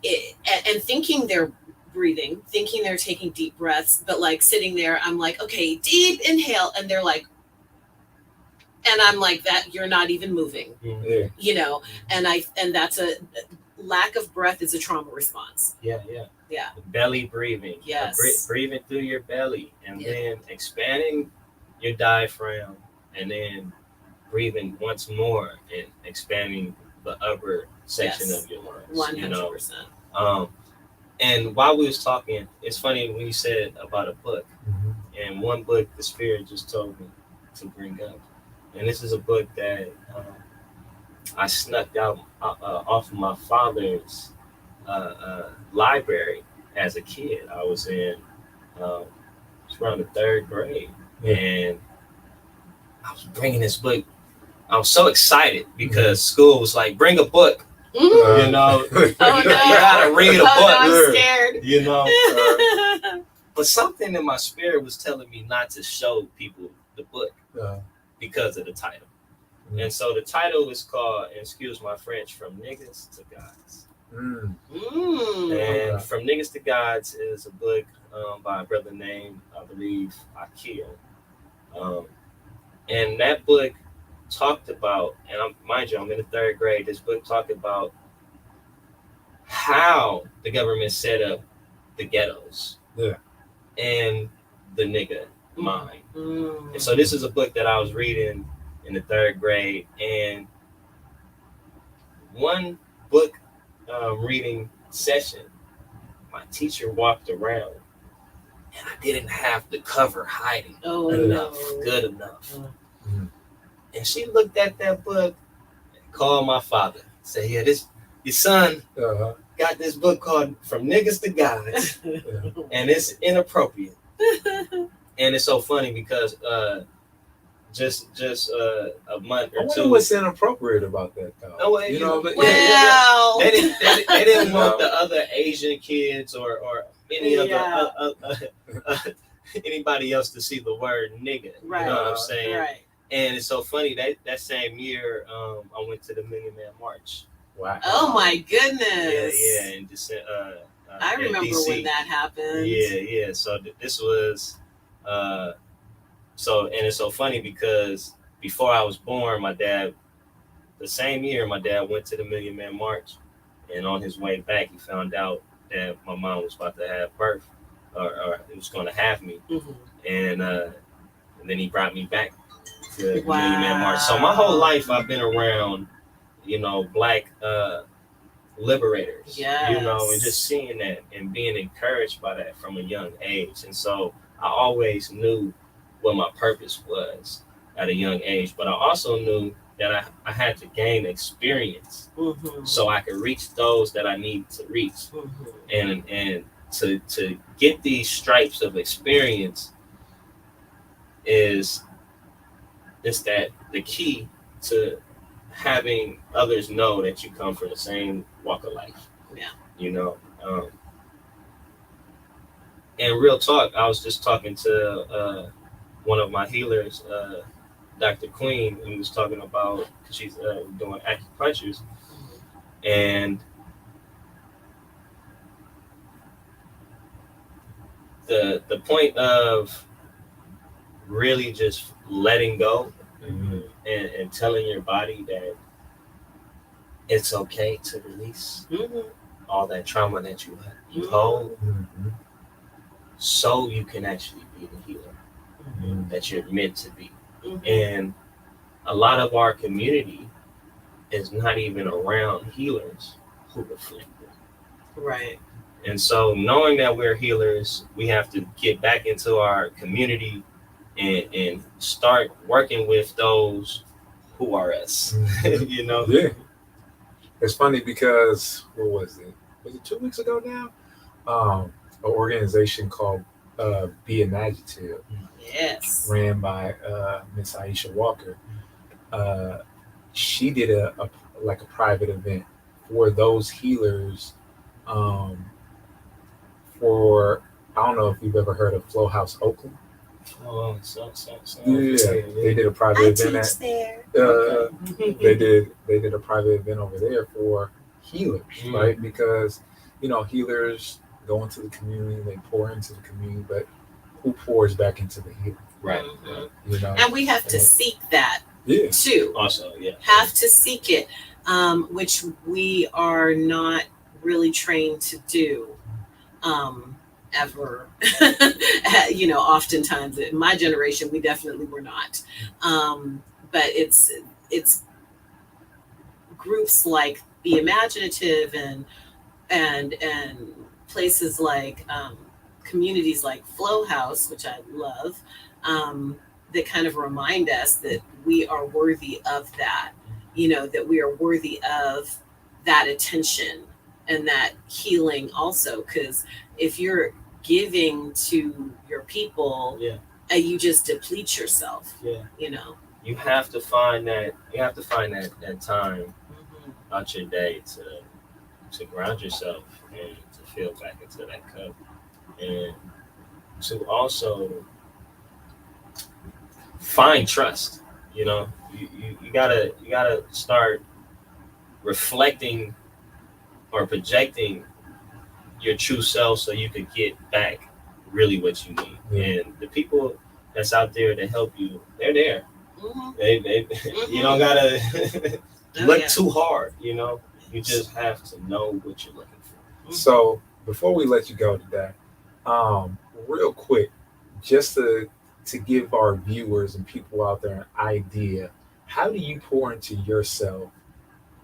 thinking they're breathing, thinking they're taking deep breaths, but like sitting there, I'm like, okay, deep inhale. And they're like, and I'm like, that you're not even moving, and that's a lack of breath is a trauma response. Yeah. Belly breathing. Yes. Breathing through your belly, and then expanding your diaphragm, and then breathing once more and expanding the upper section of your lungs. 100%. And while we was talking, it's funny when you said about a book, and one book the Spirit just told me to bring up, and this is a book that I snuck out off of my father's library as a kid. I was in around the 3rd grade, and I was bringing this book. I was so excited because school was like, bring a book. Mm-hmm. You know, you no. gotta read a book. No, I'm scared. You know, but something in my spirit was telling me not to show people the book because of the title. And so the title is called, and excuse my French, From Niggas to Gods. And From Niggas to Gods is a book by a brother named, I believe, Akil. And that book talked about, and mind you, I'm in the 3rd grade, this book talked about how the government set up the ghettos and the nigga mind. And so this is a book that I was reading in the 3rd grade, and one book reading session, my teacher walked around and I didn't have the cover hiding good enough. And she looked at that book and called my father. Said, yeah, your son got this book called From Niggas to Gods, and it's inappropriate. And it's so funny because just a month or two. What's inappropriate about that, though? No, you know, but they didn't want the other Asian kids or any other anybody else to see the word nigga. Right. You know what I'm saying? Right. And it's so funny that same year, I went to the Million Man March. Wow. Oh my goodness. Yeah, and just I remember DC. when that happened. Yeah. So this was and it's so funny because before I was born, the same year, my dad went to the Million Man March, and on his way back, he found out that my mom was about to have birth, or it was going to have me, and then he brought me back to the Million Man March. So my whole life, I've been around, Black liberators, and just seeing that and being encouraged by that from a young age. And so I always knew what my purpose was at a young age, but I also knew that I had to gain experience so I could reach those that I need to reach. And to get these stripes of experience is that the key to having others know that you come from the same walk of life. And real talk, I was just talking to one of my healers, Dr. Queen, and we was talking about, because she's doing acupunctures, and the point of really just letting go and telling your body that it's okay to release all that trauma that you hold, so you can actually be the healer that you're meant to be. And a lot of our community is not even around healers who reflect it. Right. And so knowing that we're healers, we have to get back into our community and start working with those who are us, you know? Yeah. It's funny because, what was it? Was it 2 weeks ago now? An organization called Be Imaginative, Yes. ran by Miss Aisha Walker. She did a private event for those healers. For, I don't know if you've ever heard of Flow House Oakland. Oh, They did a private I event teach there. they did a private event over there for healers, right? Because healers go into the community, they pour into the community, but who pours back into the healer? Right. And we have to seek that too. Also, have to seek it, which we are not really trained to do ever. Oftentimes in my generation we definitely were not, but it's groups like Be Imaginative and places like communities like Flow House, which I love, that kind of remind us that we are worthy of that, that we are worthy of that attention and that healing also. Because if you're giving to your people, you just deplete yourself. You have to find that time out your day to ground yourself and to fill back into that cup, and to also find trust. You gotta start reflecting or projecting your true self so you could get back really what you need. And the people that's out there to help you, they're there. They you don't gotta look too hard, you just have to know what you're looking for. So before we let you go today, real quick, just to give our viewers and people out there an idea, how do you pour into yourself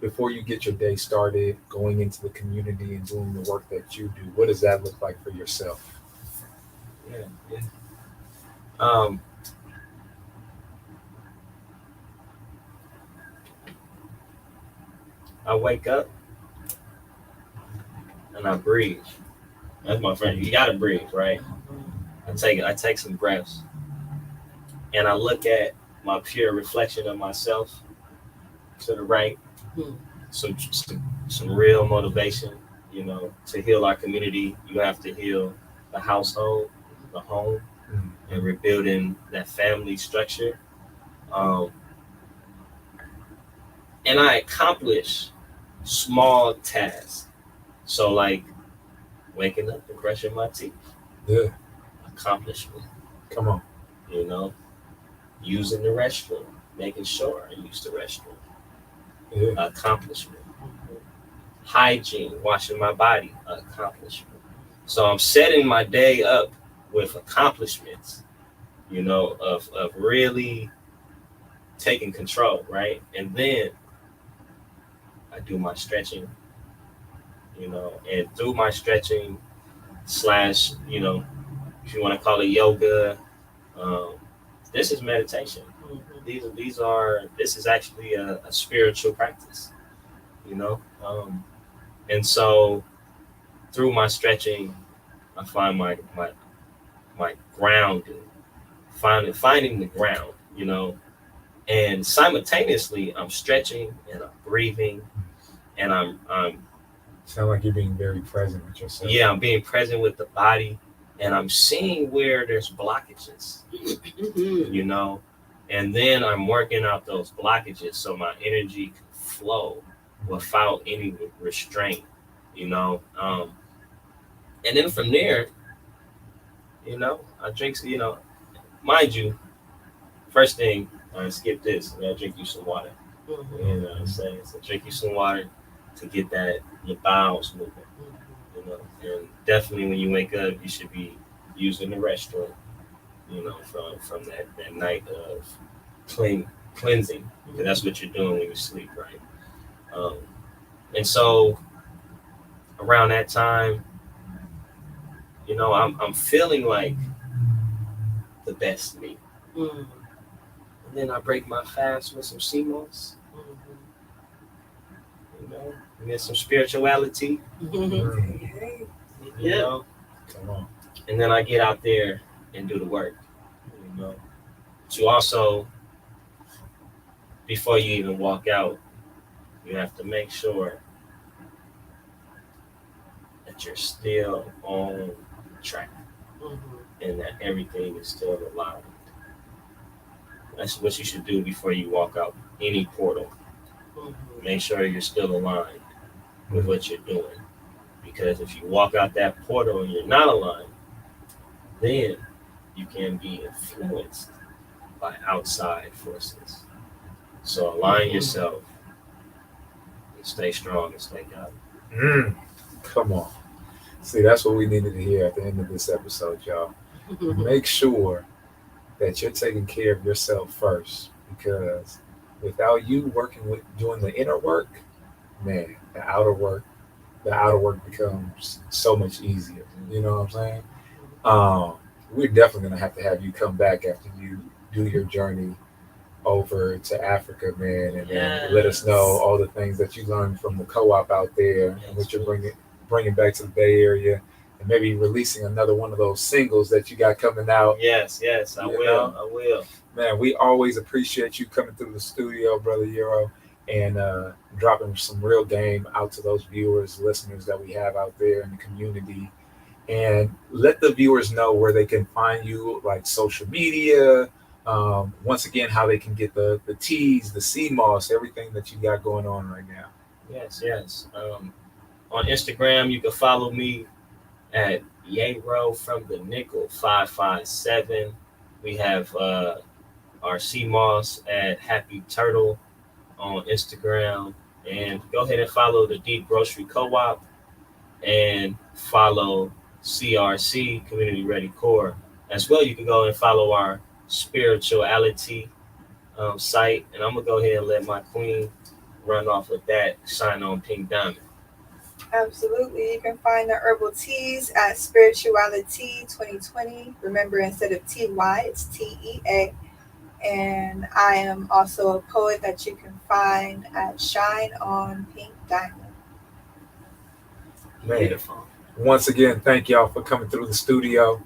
before you get your day started, going into the community and doing the work that you do? What does that look like for yourself? I wake up and I breathe. That's my friend. You gotta breathe, right? I take some breaths, and I look at my pure reflection of myself to the right. Some real motivation, to heal our community. You have to heal the household, the home, and rebuilding that family structure. And I accomplish small tasks. So like waking up and brushing my teeth. Yeah. Accomplishment. Come on. Using the restroom, making sure I use the restroom. Yeah. Accomplishment. Hygiene, washing my body, accomplishment. So I'm setting my day up with accomplishments, of really taking control, right? And then I do my stretching, and through my stretching / if you want to call it yoga, this is meditation. This is actually a spiritual practice, and so through my stretching, I find my grounding, finding the ground, and simultaneously I'm stretching and I'm breathing, and I'm sound like you're being very present with yourself. Yeah, I'm being present with the body, and I'm seeing where there's blockages, and then I'm working out those blockages so my energy can flow without any restraint, and then from there, I drink, mind you, first thing, I skip this, I drink you some water. You know what I'm saying? So drink you some water to get your bowels moving. And definitely when you wake up, you should be using the restroom, from that night of cleansing, because that's what you're doing when you sleep, right? And so around that time, I'm feeling like the best me. then I break my fast with some sea moss, you know, and then some spirituality, Mm. you Yeah. know, Come on. and then I get out there and do the work, you know. To also, before you even walk out, you have to make sure that you're still on track and that everything is still aligned. That's what you should do before you walk out any portal. Make sure you're still aligned with what you're doing. Because if you walk out that portal and you're not aligned, then you can be influenced by outside forces. So align yourself and stay strong and stay guided. Come on. See, that's what we needed to hear at the end of this episode, y'all. Make sure that you're taking care of yourself first, because without you working with doing the inner work, man, the outer work becomes so much easier. You know what I'm saying? We're definitely gonna have you come back after you do your journey over to Africa, man, and then let us know all the things that you learned from the co-op out there and what you're bringing back to the Bay Area, and maybe releasing another one of those singles that you got coming out. Yes, I will. Man, we always appreciate you coming through the studio, Brother Yero, and dropping some real game out to those viewers, listeners that we have out there in the community. And let the viewers know where they can find you, like social media, once again, how they can get the teas, the sea moss, everything that you got going on right now. Yes. On Instagram, you can follow me at Yero from the Nickel 557. We have our sea moss at Happy Turtle on Instagram, and go ahead and follow the Deep Grocery Co-op and follow CRC Community Ready Corp as well. You can go and follow our spirituality site, and I'm gonna go ahead and let my queen run off with that. Shine on Pink Diamond. Absolutely. You can find the herbal teas at Spirituality 2020. Remember, instead of TY, it's TEA. And I am also a poet that you can find at Shine on Pink Diamond. Beautiful. Once again, thank y'all for coming through the studio.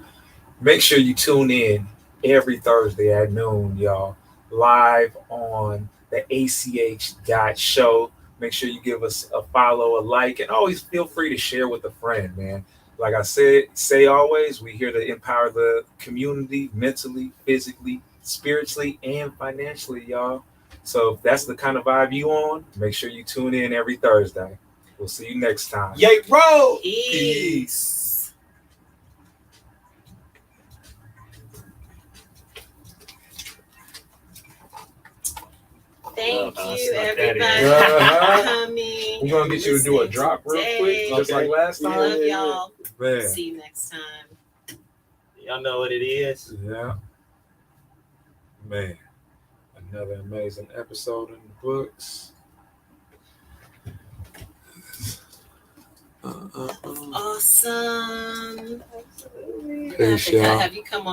Make sure you tune in every Thursday at noon, y'all, live on the ACH.show. Make sure you give us a follow, a like, and always feel free to share with a friend, man. Like I say always, we're here to empower the community mentally, physically, spiritually, and financially, y'all. So if that's the kind of vibe you on, make sure you tune in every Thursday. We'll see you next time. Yay, bro! Peace. Thank you, everybody, for coming. We're going to get you to do a drop real quick, just like last time. Love y'all. Man. See you next time. Y'all know what it is. Yeah. Man. Another amazing episode in the books. Awesome. Absolutely. Peace, y'all. Have you come on?